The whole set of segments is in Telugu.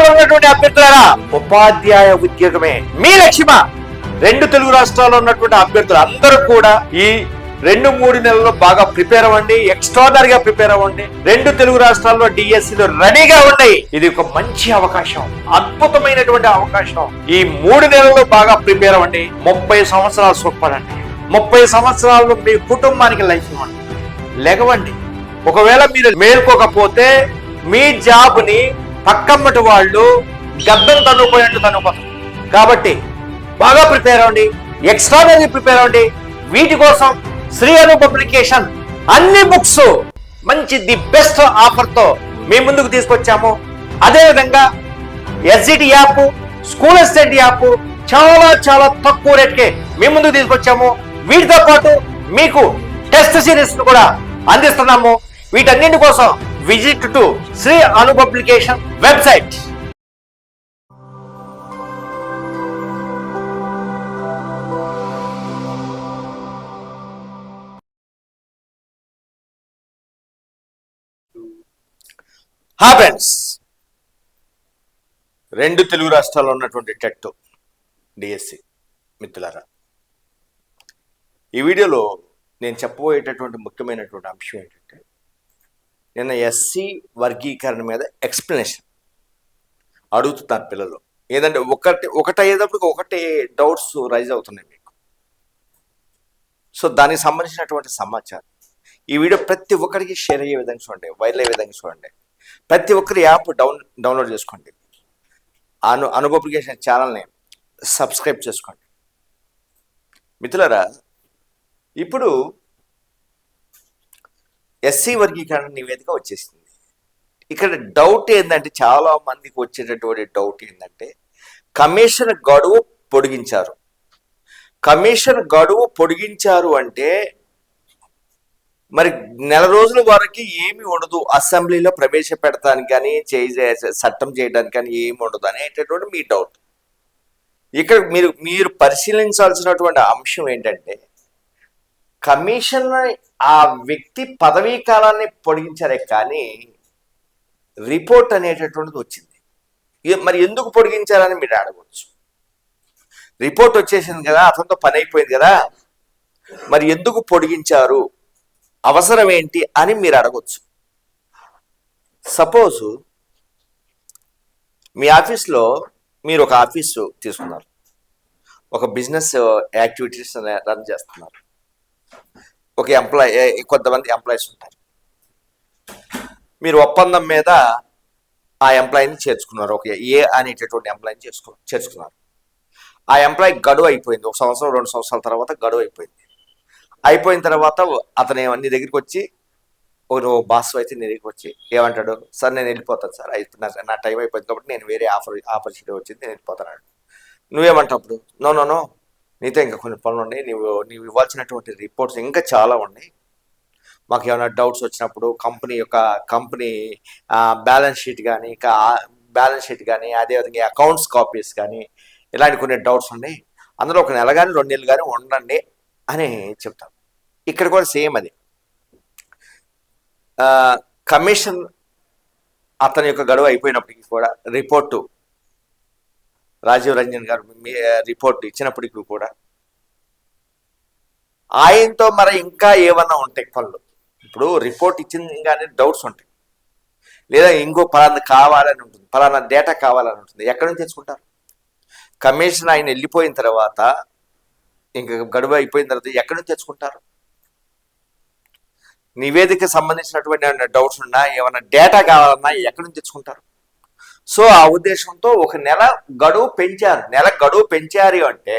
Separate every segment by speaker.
Speaker 1: రాష్ట్రాల్లో ఉన్నటువంటి అభ్యర్థులారా, ఉపాధ్యాయ ఉద్యోగమే మీ లక్ష్యమా? 2 తెలుగు రాష్ట్రాల్లో ఉన్నటువంటి అభ్యర్థులు అందరూ కూడా ఈ 2-3 నెలల్లో బాగా ప్రిపేర్ అవ్వండి, ఎక్స్ట్రాడనరీగా ప్రిపేర్ అవ్వండి. 2 తెలుగు రాష్ట్రాల్లో డిఎస్సీలు రెడీగా ఉన్నాయి. ఇది ఒక మంచి అవకాశం, అద్భుతమైనటువంటి అవకాశం. ఈ 3 నెలల్లో బాగా ప్రిపేర్ అవ్వండి. 30 సంవత్సరాలు సుఖపడండి. 30 సంవత్సరాలు మీ కుటుంబానికి లైఫ్ ఇవ్వండి. లెగవండి. ఒకవేళ మీరు మేల్కోకపోతే మీ జాబ్ ని పక్కమ్మటి వాళ్ళు గద్దం తన్నుపోయినట్టు తన్నుపోతారు. కాబట్టి బాగా ప్రిపేర్ అవ్వండి, ఎక్స్ట్రాడనరీ ప్రిపేర్ అవ్వండి. వీటి కోసం శ్రీ అను పబ్లికేషన్ అన్ని బుక్స్ మంచి ది బెస్ట్ ఆఫర్ తో మీ ముందుకు తీసుకొచ్చాము. అదేవిధంగా SGT app, school assistant app చాలా చాలా తక్కువ రేట్కే మీ ముందుకు తీసుకొచ్చాము. వీటితో పాటు మీకు టెస్ట్ సిరీస్ కూడా అందిస్తున్నాము. వీటన్నింటి కోసం visit to Shri Anu publication website. హా ఫ్రెండ్స్, 2 తెలుగు రాష్ట్రాల్లో ఉన్నటువంటి టెట్ డిఎస్సి మిత్రులారా, ఈ వీడియోలో నేను చెప్పబోయేటటువంటి ముఖ్యమైనటువంటి అంశం ఏంటంటే, నిన్న ఎస్సీ వర్గీకరణ మీద ఎక్స్ప్లెనేషన్ అడుగుతున్నారు పిల్లలు. ఏదంటే ఒకటి అయ్యేటప్పుడు ఒకటి డౌట్స్ రైజ్ అవుతున్నాయి మీకు. సో దానికి సంబంధించినటువంటి సమాచారం ఈ వీడియో ప్రతి ఒక్కరికి షేర్ అయ్యే విధంగా చూడండి, వైరల్ అయ్యే విధంగా చూడండి. ప్రతి ఒక్కరి యాప్ డౌన్లోడ్ చేసుకోండి. అను పబ్లికేషన్ ఛానల్ని సబ్స్క్రైబ్ చేసుకోండి. మిత్రులారా, ఇప్పుడు ఎస్సీ వర్గీకరణ నివేదిక వచ్చేసింది. ఇక్కడ డౌట్ ఏంటంటే, చాలా మందికి వచ్చేటటువంటి డౌట్ ఏంటంటే, కమిషన్ గడువు పొడిగించారు. కమిషన్ గడువు పొడిగించారు అంటే మరి నెల రోజుల వరకు ఏమి ఉండదు, అసెంబ్లీలో ప్రవేశపెడతానికి కానీ చట్టం చేయడానికి కానీ ఏమి ఉండదు అనేటటువంటి మీ డౌట్. ఇక్కడ మీరు పరిశీలించాల్సినటువంటి అంశం ఏంటంటే, కమిషన్ ఆ వ్యక్తి పదవీ కాలాన్ని పొడిగించారే కానీ రిపోర్ట్ అనేటటువంటిది వచ్చింది. మరి ఎందుకు పొడిగించారని మీరు అడగవచ్చు. రిపోర్ట్ వచ్చేసింది కదా, అతనితో పని అయిపోయింది కదా, మరి ఎందుకు పొడిగించారు, అవసరం ఏంటి అని మీరు అడగవచ్చు. సపోజ్ మీ ఆఫీస్లో మీరు ఒక ఆఫీసు తీసుకున్నారు, ఒక బిజినెస్ యాక్టివిటీస్ రన్ చేస్తున్నారు. ఒక కొంతమంది ఎంప్లాయీస్ ఉంటారు. మీరు ఒప్పందం మీద ఆ ఎంప్లాయీని చేర్చుకున్నారు. ఒక ఏ అనేటటువంటి ఎంప్లాయీని చేర్చుకున్నారు. ఆ ఎంప్లాయీ గడువు అయిపోయింది. 1 సంవత్సరం 2 సంవత్సరాల తర్వాత గడువు అయిపోయింది. అయిపోయిన తర్వాత అతను నీ దగ్గరికి వచ్చి, నువ్వు బాస్ అయితే నీ దగ్గరికి వచ్చి ఏమంటాడు, సార్ నేను వెళ్ళిపోతాను సార్, నా టైం అయిపోయింది కాబట్టి నేను వేరే ఆపర్చునిటీ వచ్చింది, నేను వెళ్ళిపోతాను. నువ్వేమంటావు అప్పుడు? నో, నీతో ఇంకా కొన్ని పనులు ఉన్నాయి, నీవు ఇవ్వాల్సినటువంటి రిపోర్ట్స్ ఇంకా చాలా ఉన్నాయి. మాకు ఏమైనా డౌట్స్ వచ్చినప్పుడు కంపెనీ బ్యాలెన్స్ షీట్ కానీ అదేవిధంగా అకౌంట్స్ కాపీస్ కానీ ఇలాంటి కొన్ని డౌట్స్ ఉన్నాయి, అందులో 1 నెల కానీ 2 నెలలు కానీ ఉండండి అని చెప్తాం. ఇక్కడ కూడా సేమ్ అది. కమిషన్ అతని యొక్క గడువు అయిపోయినప్పటికీ కూడా రిపోర్టు రాజీవ్ రంజన్ గారు రిపోర్ట్ ఇచ్చినప్పటికీ కూడా ఆయనతో మరి ఇంకా ఏమన్నా ఉంటాయి పనులు. ఇప్పుడు రిపోర్ట్ ఇచ్చింది కానీ డౌట్స్ ఉంటాయి, లేదా ఇంకో పలానా కావాలని ఉంటుంది, పలానా డేటా కావాలని ఉంటుంది. ఎక్కడి నుంచి తెచ్చుకుంటారు? కమిషన్ ఆయన వెళ్ళిపోయిన తర్వాత, ఇంకా గడువు అయిపోయిన తర్వాత ఎక్కడి నుంచి తెచ్చుకుంటారు? నివేదిక సంబంధించినటువంటి డౌట్స్ ఉన్నా, ఏమైనా డేటా కావాలన్నా ఎక్కడి నుంచి తెచ్చుకుంటారు? సో ఆ ఉద్దేశంతో 1 నెల గడువు పెంచారు. నెల గడువు పెంచారు అంటే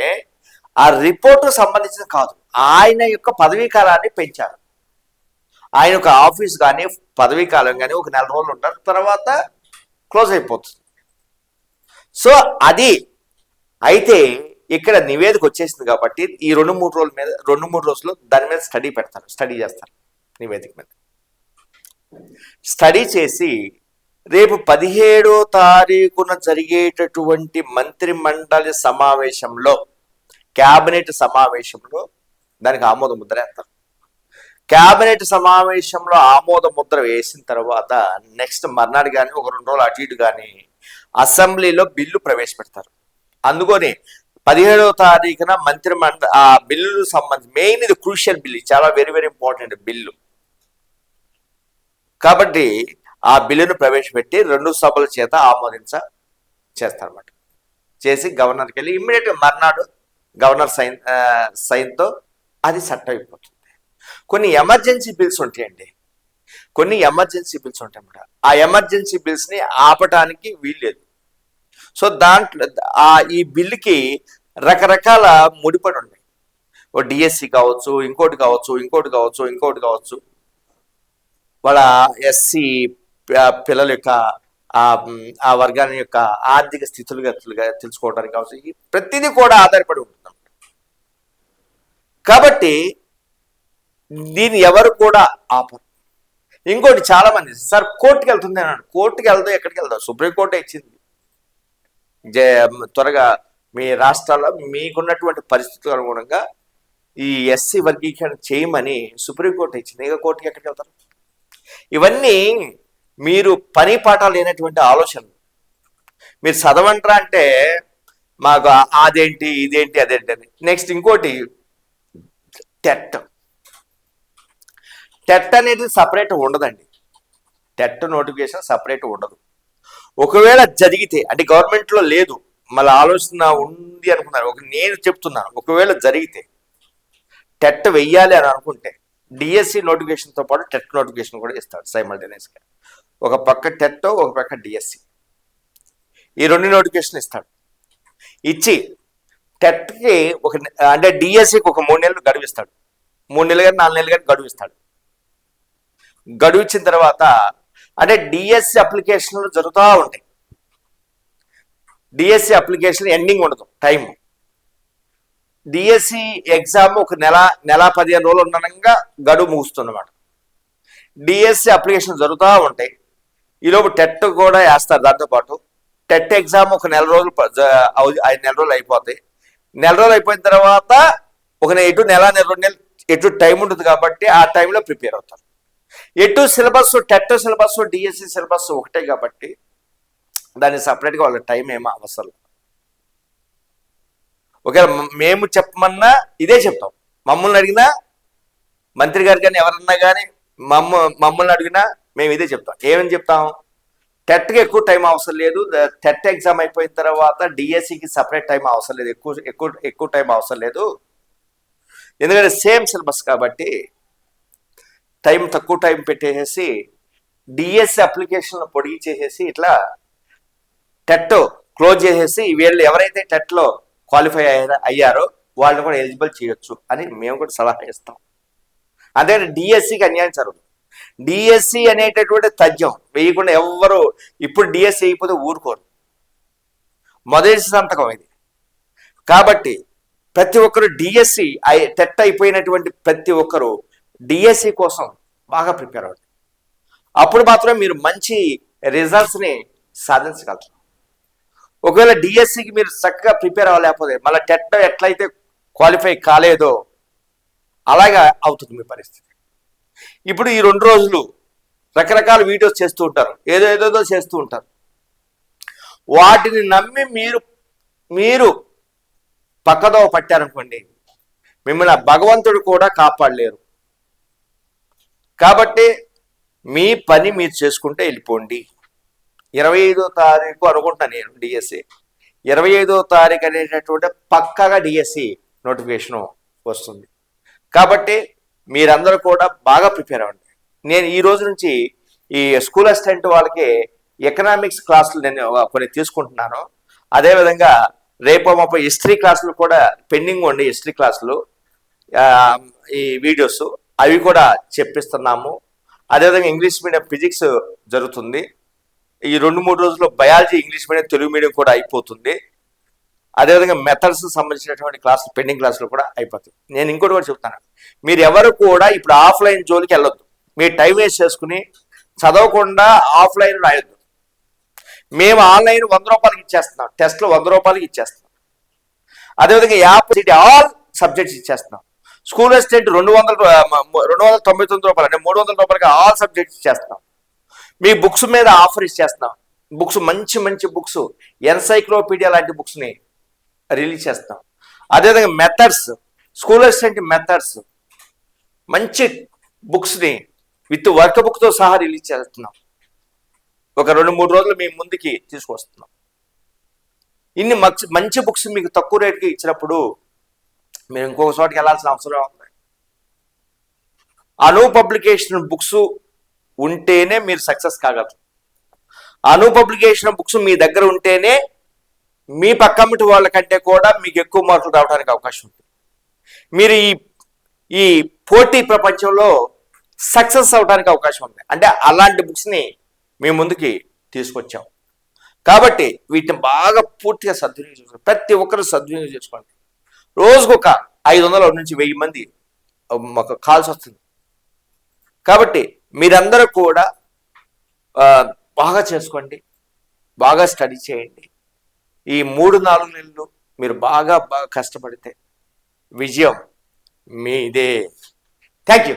Speaker 1: ఆ రిపోర్టు సంబంధించిన కాదు, ఆయన యొక్క పదవీ కాలాన్ని పెంచారు. ఆయన యొక్క ఆఫీస్ కానీ పదవీ కాలం కానీ 1 నెల రోజులు ఉంటారు, తర్వాత క్లోజ్ అయిపోతుంది. సో అది అయితే ఇక్కడ నివేదిక వచ్చేసింది కాబట్టి ఈ 2-3 రోజులు దాని మీద స్టడీ చేస్తారు. నివేదిక మీద స్టడీ చేసి రేపు 17వ తారీఖున జరిగేటటువంటి మంత్రి మండలి సమావేశంలో, క్యాబినెట్ సమావేశంలో దానికి ఆమోద ముద్ర వేస్తారు. కేబినెట్ సమావేశంలో ఆమోద ముద్ర వేసిన తర్వాత నెక్స్ట్ మర్నాడు కానీ ఒక 2 రోజులు అటు ఇటు కానీ అసెంబ్లీలో బిల్లు ప్రవేశపెడతారు. అందుకని 17వ తారీఖున మంత్రిమండలి ఆ బిల్లు సంబంధించి మెయిన్ ఇది క్రూషియల్ బిల్లు, చాలా వెరీ వెరీ ఇంపార్టెంట్ బిల్లు. కాబట్టి ఆ బిల్లును ప్రవేశపెట్టి 2 సభల చేత చేస్తారన్నమాట. చేసి గవర్నర్కి వెళ్ళి ఇమ్మీడియట్గా మర్నాడు గవర్నర్ సైన్తో అది చట్టం అయిపోతుంది. కొన్ని ఎమర్జెన్సీ బిల్స్ ఉంటాయండి, అన్నమాట. ఆ ఎమర్జెన్సీ బిల్స్ని ఆపటానికి వీల్లేదు. సో దాంట్లో ఈ బిల్లుకి రకరకాల ముడిపడి ఉన్నాయి. ఓ డిఎస్సి కావచ్చు, ఇంకోటి కావచ్చు. వాళ్ళ ఎస్సీ పిల్లల యొక్క ఆ వర్గాల యొక్క ఆర్థిక స్థితులుగా తెలుసుకోవడానికి కావచ్చు, ప్రతిదీ కూడా ఆధారపడి ఉంటుంది. కాబట్టి దీన్ని ఎవరు కూడా ఆపరు. ఇంకోటి చాలా మంది సార్ కోర్టుకి వెళ్తుంది అన్నాడు. కోర్టుకి వెళ్దాం, ఎక్కడికి వెళ్దాం? సుప్రీంకోర్టు ఇచ్చింది. త్వరగా మీ రాష్ట్రాల్లో మీకున్నటువంటి పరిస్థితులకు అనుగుణంగా ఈ ఎస్సీ వర్గీకరణ చేయమని సుప్రీంకోర్టు ఇచ్చింది. ఇక కోర్టుకి ఎక్కడికి వెళ్తారు? ఇవన్నీ మీరు పని పాఠాలు లేనటువంటి ఆలోచనలు. మీరు చదవంటారా అంటే మాకు అదేంటి ఇదేంటి అని. నెక్స్ట్ ఇంకోటి టెట్ అనేది సపరేట్ ఉండదండి. టెట్ నోటిఫికేషన్ సపరేట్ ఉండదు. ఒకవేళ జరిగితే అంటే గవర్నమెంట్లో లేదు, మళ్ళీ ఆలోచన ఉంది అనుకున్నారు. నేను చెప్తున్నాను, ఒకవేళ జరిగితే టెట్ వెయ్యాలి అని అనుకుంటే డిఎస్సి నోటిఫికేషన్తో పాటు టెట్ నోటిఫికేషన్ కూడా ఇస్తాడు సైమల్టేనియస్గా. ఒక పక్క టెట్, ఒక పక్క డిఎస్సి, ఈ 2 నోటిఫికేషన్ ఇస్తాడు. ఇచ్చి టెట్కి అంటే డిఎస్సికి ఒక 3 నెలలు గడువిస్తాడు. 3 నెలలు కానీ 4 నెలలు కానీ గడువిస్తాడు. గడువు ఇచ్చిన తర్వాత అంటే డిఎస్సి అప్లికేషన్లు జరుగుతూ ఉంటాయి. డిఎస్సి అప్లికేషన్ ఎండింగ్ ఉండదు టైం. డిఎస్సి ఎగ్జామ్ ఒక నెల 15 రోజులు ఉండగా గడువు ముగుస్తుందన్నమాట. డిఎస్సి అప్లికేషన్ జరుగుతూ ఉంటాయి. ఈలోపు టెట్ కూడా వేస్తారు. దాంతోపాటు టెట్ ఎగ్జామ్ ఒక 5 నెలలు అయిపోతాయి. 4 రోజులు అయిపోయిన తర్వాత ఒక ఎటు నెల 2 నెలలు ఎటు టైం ఉంటుంది. కాబట్టి ఆ టైంలో ప్రిపేర్ అవుతారు. ఎటు syllabus TET syllabus DSC syllabus ఒకటే కాబట్టి దాన్ని సపరేట్గా వాళ్ళ టైం ఏమో అవసరం. ఒకవేళ మేము చెప్పమన్నా ఇదే చెప్తాం. మమ్మల్ని అడిగినా, మంత్రి గారు కానీ ఎవరన్నా కానీ మమ్మల్ని అడిగినా మేము ఇదే చెప్తాం. ఏమని చెప్తాం? టెట్కి ఎక్కువ టైం అవసరం లేదు. టెట్ ఎగ్జామ్ అయిపోయిన తర్వాత డిఎస్సికి సపరేట్ టైం అవసరం లేదు, ఎక్కువ టైం అవసరం లేదు. ఎందుకంటే సేమ్ సిలబస్ కాబట్టి తక్కువ టైం పెట్టేసి డిఎస్సి అప్లికేషన్ పొడిగి చేసేసి ఇట్లా టెట్ క్లోజ్ చేసేసి వీళ్ళు ఎవరైతే టెట్లో క్వాలిఫై అయ్యారో వాళ్ళని కూడా ఎలిజిబుల్ చేయొచ్చు అని మేము కూడా సలహా ఇస్తాం. అదే డిఎస్సికి అన్యాయం జరగదు. డిఎస్సి అనేటటువంటి తథ్యం వేయకుండా ఎవ్వరు ఇప్పుడు డిఎస్సి అయిపోతే ఊరుకోరు. మొదటి సంతకం ఇది. కాబట్టి ప్రతి ఒక్కరు డిఎస్సి టెట్ అయిపోయినటువంటి ప్రతి ఒక్కరు డిఎస్సి కోసం బాగా ప్రిపేర్ అవ్వండి. అప్పుడు మాత్రమే మీరు మంచి రిజల్ట్స్ని సాధించగలరు. ఒకవేళ డిఎస్సికి మీరు చక్కగా ప్రిపేర్ అవ్వలేకపోతే మళ్ళీ టెట్ ఎట్లయితే క్వాలిఫై కాలేదో అలాగా అవుతుంది మీ పరిస్థితి. ఇప్పుడు ఈ 2 రోజులు రకరకాల వీడియోస్ చేస్తూ ఉంటారు, ఏదేదో చేస్తూ ఉంటారు. వాటిని నమ్మి మీరు పక్కదో పట్టారనుకోండి, మిమ్మల్ని భగవంతుడు కూడా కాపాడలేరు. కాబట్టి మీ పని మీరు చేసుకుంటే వెళ్ళిపోండి. 25వ తారీఖు అనుకుంటున్నా నేను డిఎస్సి 25వ తారీఖు అనేటటువంటి పక్కాగా డిఎస్సి నోటిఫికేషన్ వస్తుంది. కాబట్టి మీరందరూ కూడా బాగా ప్రిపేర్ అవ్వండి. నేను ఈ రోజు నుంచి ఈ స్కూల్ అసిస్టెంట్ వాళ్ళకి ఎకనామిక్స్ క్లాసులు నేను కొన్ని తీసుకుంటున్నాను. అదేవిధంగా రేపు మాపై హిస్టరీ క్లాసులు కూడా పెండింగ్ ఉండి, హిస్టరీ క్లాసులు ఈ వీడియోస్ అవి కూడా చెప్పిస్తున్నాము. అదేవిధంగా ఇంగ్లీష్ మీడియం ఫిజిక్స్ జరుగుతుంది. ఈ 2-3 రోజుల్లో biology English medium Telugu medium కూడా అయిపోతుంది. అదేవిధంగా మెథడ్స్ సంబంధించినటువంటి క్లాసులు పెండింగ్ క్లాసులు కూడా అయిపోతాయి. నేను ఇంకోటి కూడా చెప్తాను, మీరు ఎవరు కూడా ఇప్పుడు ఆఫ్లైన్ జోలికి వెళ్ళొద్దు. మీరు టైం వేస్ట్ చేసుకుని చదవకుండా ఆఫ్లైన్ రాయొద్దు. మేము ఆన్లైన్ 100 రూపాయలకి ఇచ్చేస్తున్నాం, టెస్ట్లు 100 రూపాయలకి ఇచ్చేస్తున్నాం. అదేవిధంగా యాప్ ఆల్ సబ్జెక్ట్స్ ఇచ్చేస్తున్నాం. స్కూల్ అసిస్టెంట్ 299 రూపాయలు, అంటే 300 రూపాయలకి ఆల్ సబ్జెక్ట్స్ చేస్తున్నాం. మీ బుక్స్ మీద ఆఫర్ ఇచ్చేస్తున్నాం. బుక్స్ మంచి మంచి బుక్స్, ఎన్సైక్లోపీడియా లాంటి బుక్స్ని రిలీజ్ చేస్తాం. అదేవిధంగా మెథడ్స్, స్కూల్ అసిస్టెంట్ మెథడ్స్ మంచి బుక్స్ని విత్ వర్క్ బుక్తో సహా రిలీజ్ చేస్తున్నాం. ఒక 2-3 రోజులు మీ ముందుకి తీసుకొస్తున్నాం. ఇన్ని మంచి బుక్స్ మీకు తక్కువ రేటుకి ఇచ్చినప్పుడు మీరు ఇంకొక చోటికి వెళ్ళాల్సిన అవసరం ఉంది. అను పబ్లికేషన్ బుక్స్ ఉంటేనే మీరు సక్సెస్ కాగలరు. అను పబ్లికేషన్ బుక్స్ మీ దగ్గర ఉంటేనే మీ పక్కమ్మటి వాళ్ళ కంటే కూడా మీకు ఎక్కువ మార్కులు రావడానికి అవకాశం ఉంది. మీరు ఈ పోటీ ప్రపంచంలో సక్సెస్ అవడానికి అవకాశం ఉంది. అంటే అలాంటి బుక్స్ని మీ ముందుకి తీసుకొచ్చాం. కాబట్టి వీటిని బాగా పూర్తిగా సద్వినియోగం చేసుకోండి. ప్రతి ఒక్కరు సద్వినియోగం చేసుకోండి. రోజుకు ఒక 500 నుంచి 1000 మంది మాకు కాల్స్ వస్తుంది. కాబట్టి మీరందరూ కూడా బాగా చేసుకోండి, బాగా స్టడీ చేయండి. ఈ 3-4 నెలలు మీరు బాగా కష్టపడితే విజయం మీదే. Thank you.